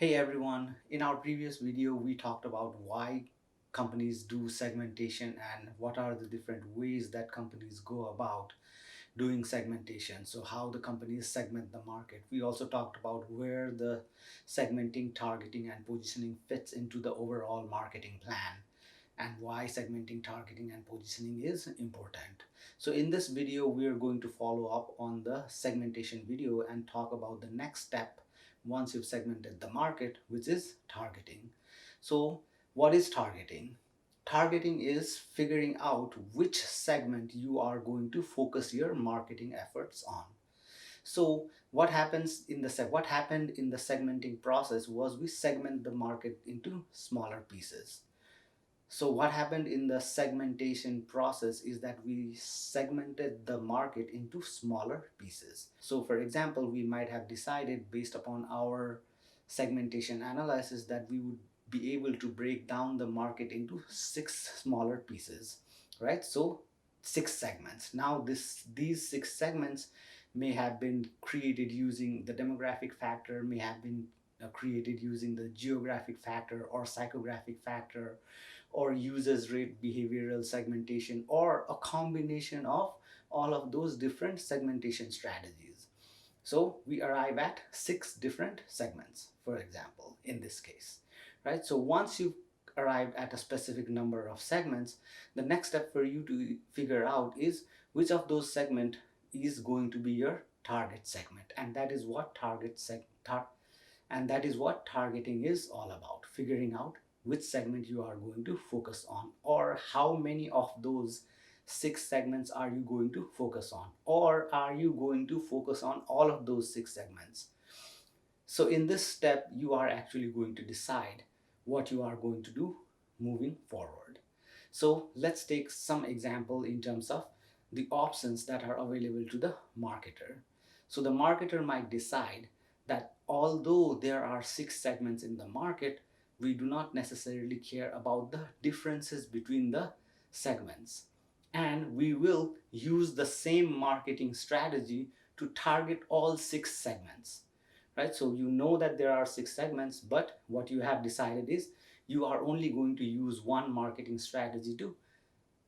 Hey everyone, in our previous video we talked about why companies do segmentation and what are the different ways that companies go about doing segmentation. So how the companies segment the market. We also talked about where the segmenting, targeting and positioning fits into the overall marketing plan and why segmenting, targeting and positioning is important. So in this video we are going to follow up on the segmentation video and talk about the next step once you've segmented the market, which is targeting. So what is targeting? Targeting is figuring out which segment you are going to focus your marketing efforts on. So what happened in the segmenting process was we segment the market into smaller pieces. So what happened in the segmentation process is that we segmented the market into smaller pieces. So for example, we might have decided based upon our segmentation analysis that we would be able to break down the market into 6 smaller pieces, right? So 6 segments. Now these 6 segments may have been created using the demographic factor, may have been created using the geographic factor or psychographic factor or users rate behavioral segmentation or a combination of all of those different segmentation strategies. So we arrive at 6 different segments, for example, in this case, right? So once you've arrived at a specific number of segments, the next step for you to figure out is which of those segment is going to be your target segment, and that is what targeting is all about, figuring out which segment you are going to focus on, or how many of those 6 segments are you going to focus on, or are you going to focus on all of those 6 segments. So in this step you are actually going to decide what you are going to do moving forward. So let's take some example in terms of the options that are available to the marketer. So the marketer might decide that although there are 6 segments in the market, we do not necessarily care about the differences between the segments, and we will use the same marketing strategy to target all 6 segments, right? So you know that there are 6 segments, but what you have decided is you are only going to use one marketing strategy to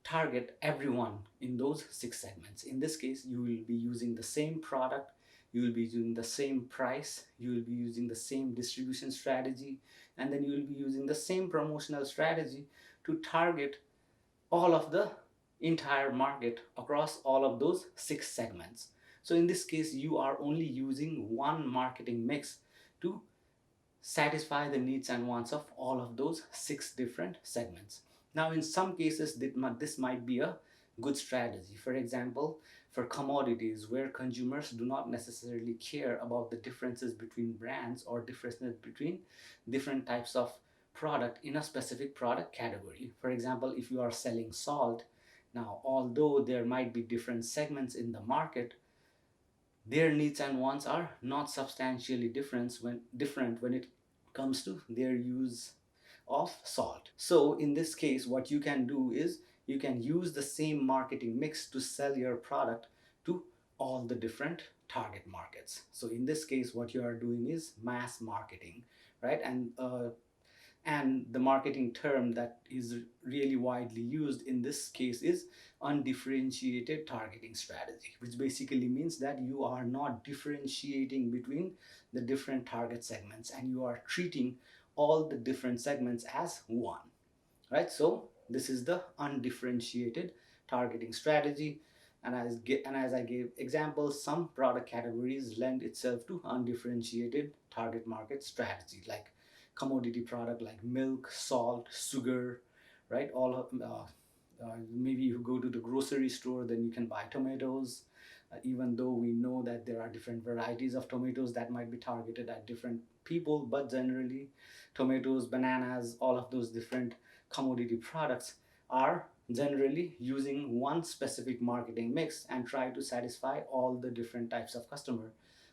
target everyone in those 6 segments. In this case, you will be using the same product, you will be using the same price, you will be using the same distribution strategy, and then you will be using the same promotional strategy to target all of the entire market across all of those 6 segments. So in this case, you are only using one marketing mix to satisfy the needs and wants of all of those 6 different segments. Now, in some cases, this might be a good strategy. For example, for commodities where consumers do not necessarily care about the differences between brands or differences between different types of product in a specific product category. For example, if you are selling salt, now although there might be different segments in the market, their needs and wants are not substantially different when it comes to their use of salt. So in this case, what you can do is you can use the same marketing mix to sell your product to all the different target markets. So in this case, what you are doing is mass marketing, right? And the marketing term that is really widely used in this case is undifferentiated targeting strategy, which basically means that you are not differentiating between the different target segments and you are treating all the different segments as one, right? So this is the undifferentiated targeting strategy. And as I gave examples, some product categories lend itself to undifferentiated target market strategy, like commodity product like milk, salt, sugar, right? Maybe you go to the grocery store, then you can buy tomatoes. Even though we know that there are different varieties of tomatoes that might be targeted at different people, but generally tomatoes, bananas, all of those different commodity products are generally using one specific marketing mix and try to satisfy all the different types of customer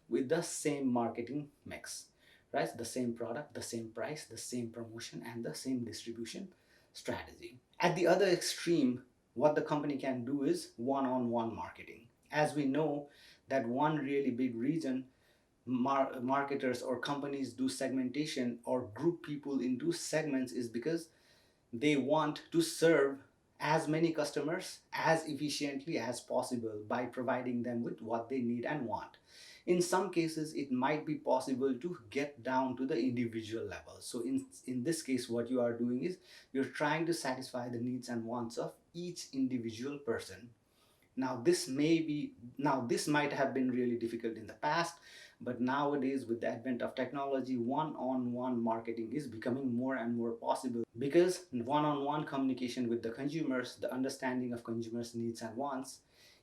with the same marketing mix, right? The same product, the same price, the same promotion, and the same distribution strategy. At the other extreme, what the company can do is one-on-one marketing. As we know that one really big reason marketers or companies do segmentation or group people into segments is because they want to serve as many customers as efficiently as possible by providing them with what they need and want. In some cases, it might be possible to get down to the individual level. So in this case, what you are doing is you're trying to satisfy the needs and wants of each individual person. Now this might have been really difficult in the past, but nowadays with the advent of technology, one-on-one marketing is becoming more and more possible because one-on-one communication with the consumers, the understanding of consumers needs and wants,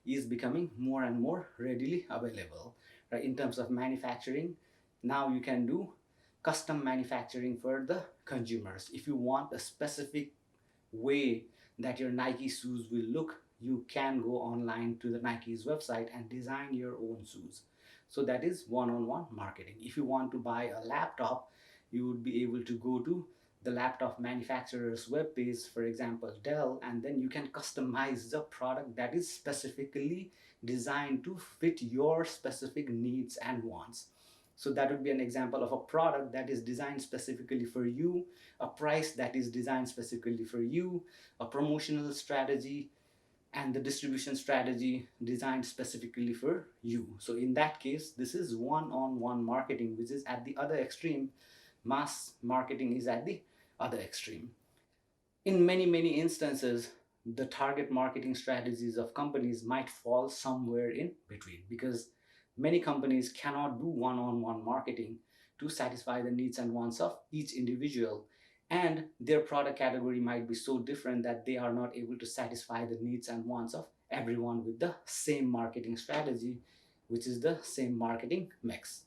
is becoming more and more readily available. Right? In terms of manufacturing, now you can do custom manufacturing for the consumers. If you want a specific way that your Nike shoes will look, you can go online to the Nike's website and design your own shoes. So that is one-on-one marketing. If you want to buy a laptop, you would be able to go to the laptop manufacturer's webpage, for example Dell, and then you can customize the product that is specifically designed to fit your specific needs and wants. So that would be an example of a product that is designed specifically for you, a price that is designed specifically for you, a promotional strategy and the distribution strategy designed specifically for you. So in that case, this is one-on-one marketing, which is at the other extreme. Mass marketing is at the other extreme. In many instances, the target marketing strategies of companies might fall somewhere in between because many companies cannot do one-on-one marketing to satisfy the needs and wants of each individual, and their product category might be so different that they are not able to satisfy the needs and wants of everyone with the same marketing strategy, which is the same marketing mix.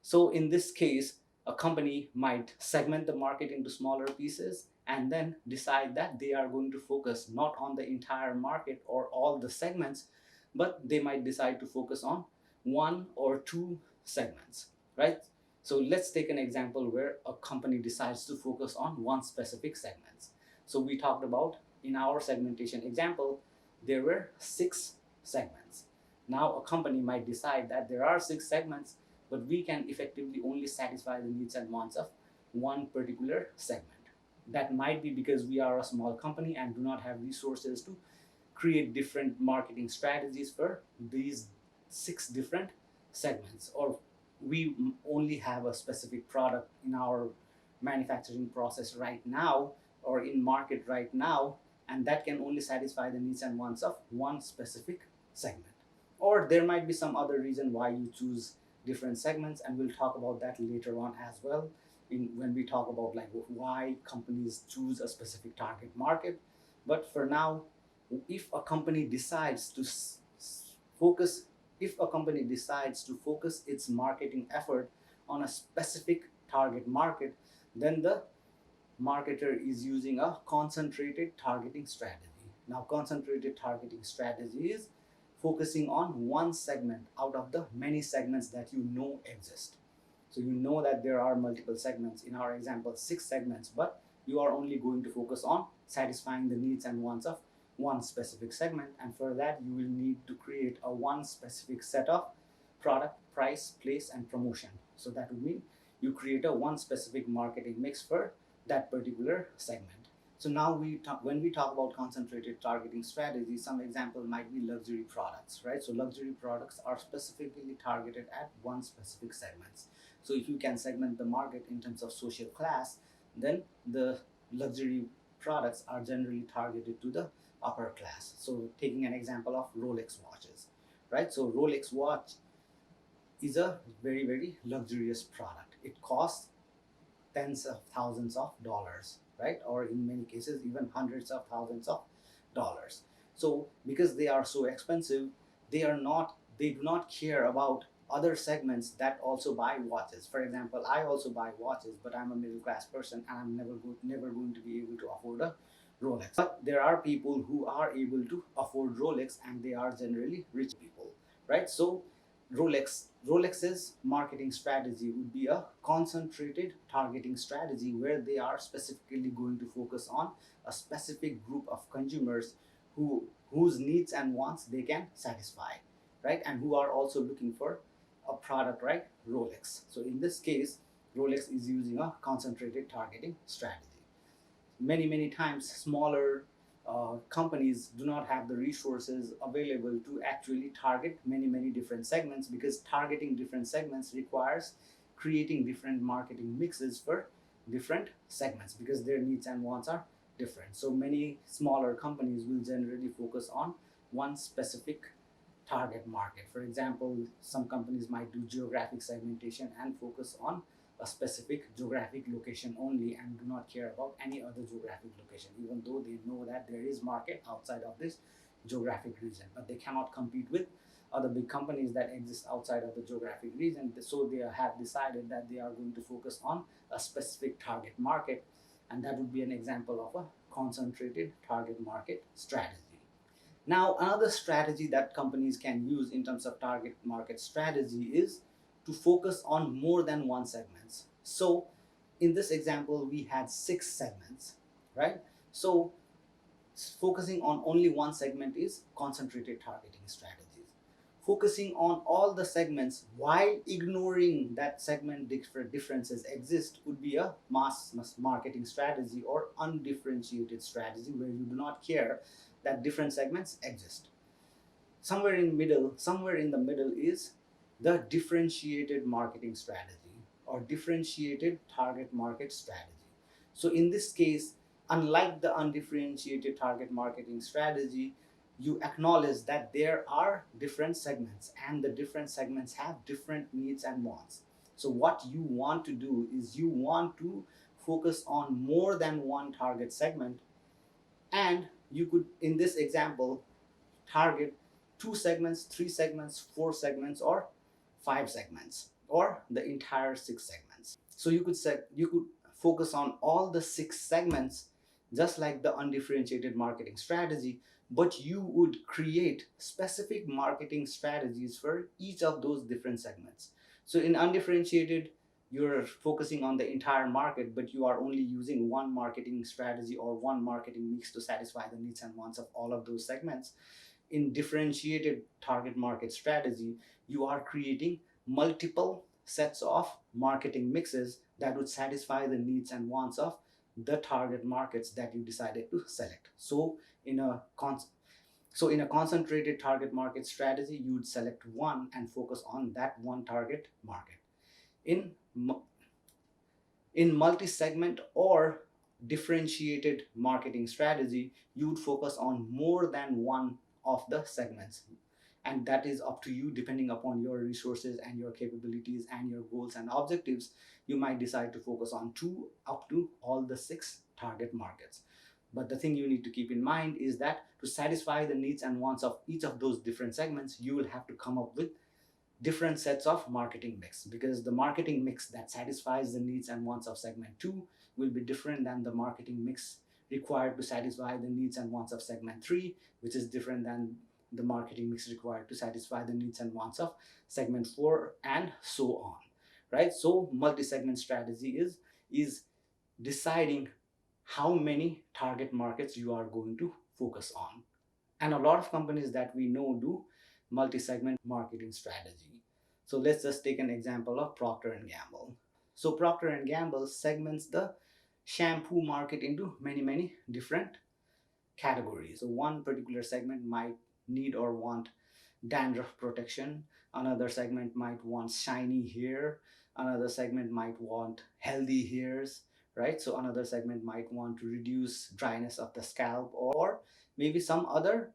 So in this case, a company might segment the market into smaller pieces and then decide that they are going to focus not on the entire market or all the segments, but they might decide to focus on one or two segments, right? So let's take an example where a company decides to focus on one specific segment. So we talked about in our segmentation example, there were 6 segments. Now a company might decide that there are 6 segments, but we can effectively only satisfy the needs and wants of one particular segment. That might be because we are a small company and do not have resources to create different marketing strategies for these 6 different segments, or we only have a specific product in our manufacturing process right now or in market right now, and that can only satisfy the needs and wants of one specific segment. Or there might be some other reason why you choose different segments, and we'll talk about that later on as well when we talk about like why companies choose a specific target market. But for now, if a company decides to focus if a company decides to focus its marketing effort on a specific target market, then the marketer is using a concentrated targeting strategy. Now, concentrated targeting strategy is focusing on one segment out of the many segments that you know exist. So you know that there are multiple segments, in our example 6 segments, but you are only going to focus on satisfying the needs and wants of one specific segment, and for that you will need to create a one specific set of product, price, place and promotion. So that would mean you create a one specific marketing mix for that particular segment. So now when we talk about concentrated targeting strategy, some example might be luxury products, right? So luxury products are specifically targeted at one specific segments. So if you can segment the market in terms of social class, then the luxury products are generally targeted to the upper class. So taking an example of Rolex watches, right? So Rolex watch is a very luxurious product. It costs tens of thousands of dollars, right? Or in many cases even hundreds of thousands of dollars. So because they are so expensive, they do not care about other segments that also buy watches. For example, I also buy watches, but I'm a middle class person and I'm never going to be able to afford a Rolex. But there are people who are able to afford Rolex, and they are generally rich people, right? So Rolex's marketing strategy would be a concentrated targeting strategy where they are specifically going to focus on a specific group of consumers whose needs and wants they can satisfy, right? And who are also looking for a product, right? Rolex. So in this case, Rolex is using a concentrated targeting strategy. Many times smaller companies do not have the resources available to actually target many different segments, because targeting different segments requires creating different marketing mixes for different segments, because their needs and wants are different. So many smaller companies will generally focus on one specific target market. For example, some companies might do geographic segmentation and focus on a specific geographic location only, and do not care about any other geographic location, even though they know that there is market outside of this geographic region, but they cannot compete with other big companies that exist outside of the geographic region. So they have decided that they are going to focus on a specific target market, and that would be an example of a concentrated target market strategy. Now, another strategy that companies can use in terms of target market strategy is to focus on more than one segments. So in this example, we had 6 segments, right? So focusing on only one segment is concentrated targeting strategies. Focusing on all the segments while ignoring that segment differences exist would be a mass marketing strategy or undifferentiated strategy, where you do not care that different segments exist. Somewhere in the middle is the differentiated marketing strategy or differentiated target market strategy. So in this case, unlike the undifferentiated target marketing strategy, you acknowledge that there are different segments and the different segments have different needs and wants. So what you want to do is you want to focus on more than one target segment, and you could, in this example, target 2 segments, 3 segments, 4 segments, or 5 segments, or the entire 6 segments. So you could focus on all the 6 segments, just like the undifferentiated marketing strategy, but you would create specific marketing strategies for each of those different segments. So in undifferentiated, you're focusing on the entire market, but you are only using one marketing strategy or one marketing mix to satisfy the needs and wants of all of those segments. In differentiated target market strategy, you are creating multiple sets of marketing mixes that would satisfy the needs and wants of the target markets that you decided to select. So in a concentrated target market strategy, you would select one and focus on that one target market. In multi-segment or differentiated marketing strategy, you would focus on more than one of the segments, and that is up to you depending upon your resources and your capabilities and your goals and objectives. You might decide to focus on 2 up to all the 6 target markets. But the thing you need to keep in mind is that to satisfy the needs and wants of each of those different segments, you will have to come up with different sets of marketing mix, because the marketing mix that satisfies the needs and wants of segment 2 will be different than the marketing mix required to satisfy the needs and wants of segment 3, which is different than the marketing mix required to satisfy the needs and wants of segment 4, and so on, right? So multi-segment strategy is deciding how many target markets you are going to focus on. And a lot of companies that we know do multi-segment marketing strategy. So let's just take an example of Procter & Gamble. So Procter & Gamble segments the shampoo market into many different categories. So one particular segment might need or want dandruff protection, another segment might want shiny hair, another segment might want healthy hairs, right? So another segment might want to reduce dryness of the scalp, or maybe some other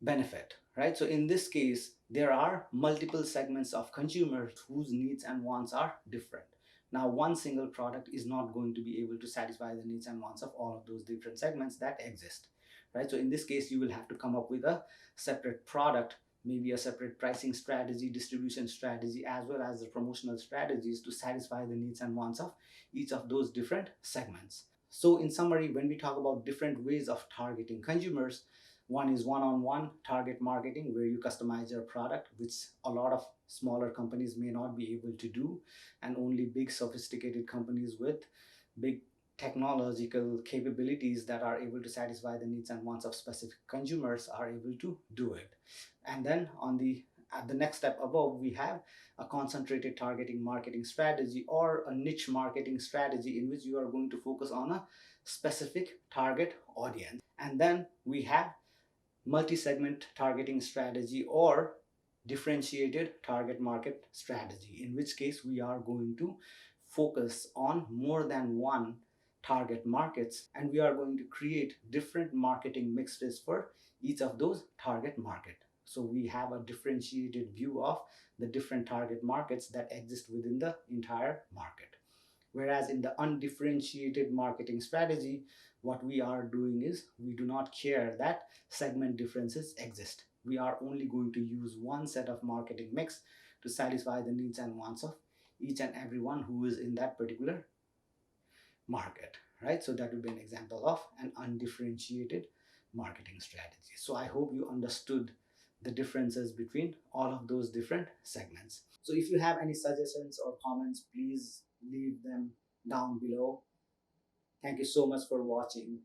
benefit, right? So in this case, there are multiple segments of consumers whose needs and wants are different. Now, one single product is not going to be able to satisfy the needs and wants of all of those different segments that exist, right? So in this case, you will have to come up with a separate product, maybe a separate pricing strategy, distribution strategy, as well as the promotional strategies to satisfy the needs and wants of each of those different segments. So in summary, when we talk about different ways of targeting consumers, one is one-on-one target marketing, where you customize your product, which a lot of smaller companies may not be able to do, and only big sophisticated companies with big technological capabilities that are able to satisfy the needs and wants of specific consumers are able to do it. And then on the At the next step above, we have a concentrated targeting marketing strategy or a niche marketing strategy in which you are going to focus on a specific target audience. And then we have multi-segment targeting strategy or differentiated target market strategy, in which case we are going to focus on more than one target markets, and we are going to create different marketing mixes for each of those target market. So we have a differentiated view of the different target markets that exist within the entire market. Whereas in the undifferentiated marketing strategy, what we are doing is we do not care that segment differences exist. We are only going to use one set of marketing mix to satisfy the needs and wants of each and everyone who is in that particular market, right? So that would be an example of an undifferentiated marketing strategy. So I hope you understood the differences between all of those different segments. So if you have any suggestions or comments, please leave them down below. Thank you so much for watching.